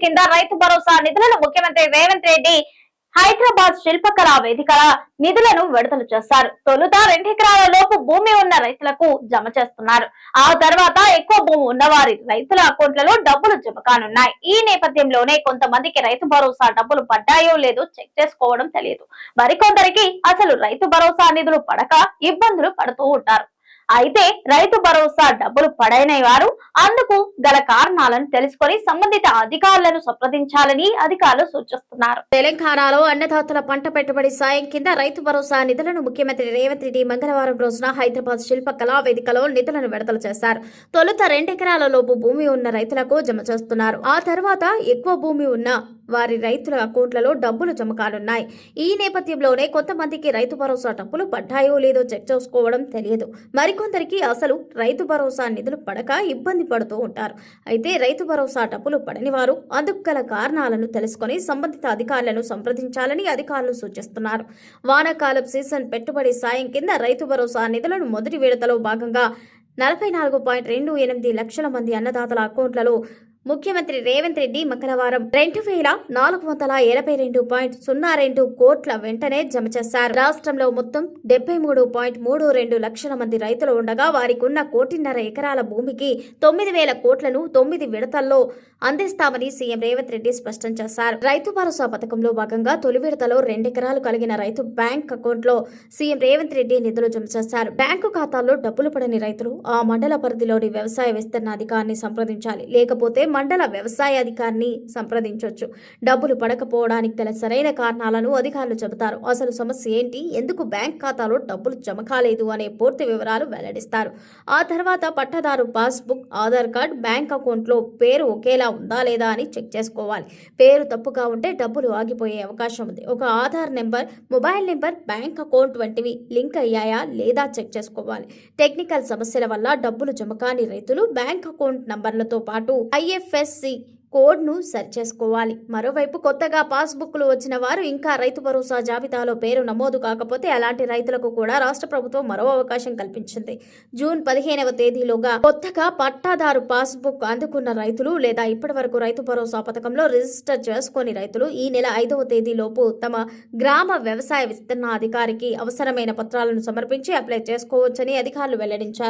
కింద రైతు భరోసా నిధులను ముఖ్యమంత్రి రేవంత్ రెడ్డి హైదరాబాద్ శిల్పకళా వేదికల నిధులను విడుదల చేశారు. తొలుత 2 ఎకరాల లోపు భూమి ఉన్న రైతులకు జమ చేస్తున్నారు. ఆ తర్వాత ఎక్కువ భూమి ఉన్నవారి రైతుల అకౌంట్లలో డబ్బులు జమ కానున్నాయి. ఈ నేపథ్యంలోనే కొంతమందికి రైతు భరోసా డబ్బులు పడ్డాయో లేదో చెక్ చేసుకోవడం తెలియదు. మరికొందరికి అసలు రైతు భరోసా నిధులు పడక ఇబ్బందులు పడుతూ ఉంటారు. అయితే రైతు భరోసా డబ్బులు పడైన వారు అందుకు గల కారణాలను తెలుసుకొని సంబంధిత అధికారులను సంప్రదించాలని అధికారులు సూచిస్తున్నారు. తెలంగాణలో అన్నదాతల పంట పెట్టుబడి సాయం కింద రైతు భరోసా నిధులను ముఖ్యమంత్రి రేవంత్ రెడ్డి మంగళవారం రోజున హైదరాబాద్ శిల్పకళా వేదికలో నిధులను విడుదల చేశారు. తొలుత 2 ఎకరాల లోపు భూమి ఉన్న రైతులకు జమ చేస్తున్నారు. ఆ తర్వాత ఎక్కువ భూమి ఉన్న వారి రైతుల అకౌంట్లలో డబ్బులు జమ కానున్నాయి. ఈ నేపథ్యంలోనే కొంతమందికి రైతు భరోసా డబ్బులు పడ్డాయో లేదో చెక్ చేసుకోవడం తెలియదు. మరికొందరికి అసలు రైతు భరోసా నిధులు పడక ఇబ్బంది పడుతూ ఉంటారు. అయితే రైతు భరోసా డబ్బులు పడని వారు అందుకు గల కారణాలను తెలుసుకొని సంబంధిత అధికారులను సంప్రదించాలని అధికారులు సూచిస్తున్నారు. వానాకాలం సీజన్ పెట్టుబడి సాయం కింద రైతు భరోసా నిధులను మొదటి విడతలో భాగంగా 44.28 లక్షల మంది అన్నదాతల అకౌంట్లలో ముఖ్యమంత్రి రేవంత్ రెడ్డి మంగళవారం 2482.02 కోట్ల వెంటనే జమ చేశారు. రాష్ట్రంలో మొత్తం 73.32 లక్షల మంది రైతులు ఉండగా వారికి ఉన్న 1.5 ఎకరాల భూమికి 9,000 కోట్లను 9 విడతల్లో అందిస్తామని సీఎం రేవంత్ రెడ్డి స్పష్టం చేశారు. రైతు భరోసా పథకంలో భాగంగా తొలి విడతలో 2 ఎకరాలు కలిగిన రైతు బ్యాంక్ అకౌంట్లో సీఎం రేవంత్ రెడ్డి నిధులు జమ చేశారు. బ్యాంకు ఖాతాల్లో డబ్బులు పడని రైతులు ఆ మండల పరిధిలోని వ్యవసాయ విస్తరణ అధికారిని సంప్రదించాలి. లేకపోతే మండల వ్యవసాయ అధికారిని సంప్రదించవచ్చు. డబ్బులు పడకపోవడానికి గల సరైన కారణాలను అధికారులు చెబుతారు. అసలు సమస్య ఏంటి, ఎందుకు బ్యాంక్ ఖాతాలో డబ్బులు జమ కాలేదు అనే పూర్తి వివరాలు వెల్లడిస్తారు. ఆ తర్వాత పట్టాదారు పాస్బుక్, ఆధార్ కార్డ్, బ్యాంక్ అకౌంట్లో పేరు ఒకేలా ఉందా లేదా అని చెక్ చేసుకోవాలి. పేరు తప్పుగా ఉంటే డబ్బులు ఆగిపోయే అవకాశం ఉంది. ఒక Aadhaar number, mobile number, bank account వంటివి లింక్ అయ్యాయా లేదా చెక్ చేసుకోవాలి. టెక్నికల్ సమస్యల వల్ల డబ్బులు జమ కాని రైతులు బ్యాంక్ అకౌంట్ నంబర్లతో పాటు IFSC కోడ్ను సరిచేసుకోవాలి. మరోవైపు కొత్తగా పాస్బుక్లు వచ్చిన వారు ఇంకా రైతు భరోసా జాబితాలో పేరు నమోదు కాకపోతే అలాంటి రైతులకు కూడా రాష్ట్ర ప్రభుత్వం మరో అవకాశం కల్పించింది. జూన్ 15వ తేదీలోగా కొత్తగా పట్టాదారు పాస్బుక్ అందుకున్న రైతులు లేదా ఇప్పటి వరకు రైతు భరోసా పథకంలో రిజిస్టర్ చేసుకుని రైతులు ఈ నెల 5వ తేదీలోపు తమ గ్రామ వ్యవసాయ విస్తరణ అధికారికి అవసరమైన పత్రాలను సమర్పించి అప్లై చేసుకోవచ్చని అధికారులు వెల్లడించారు.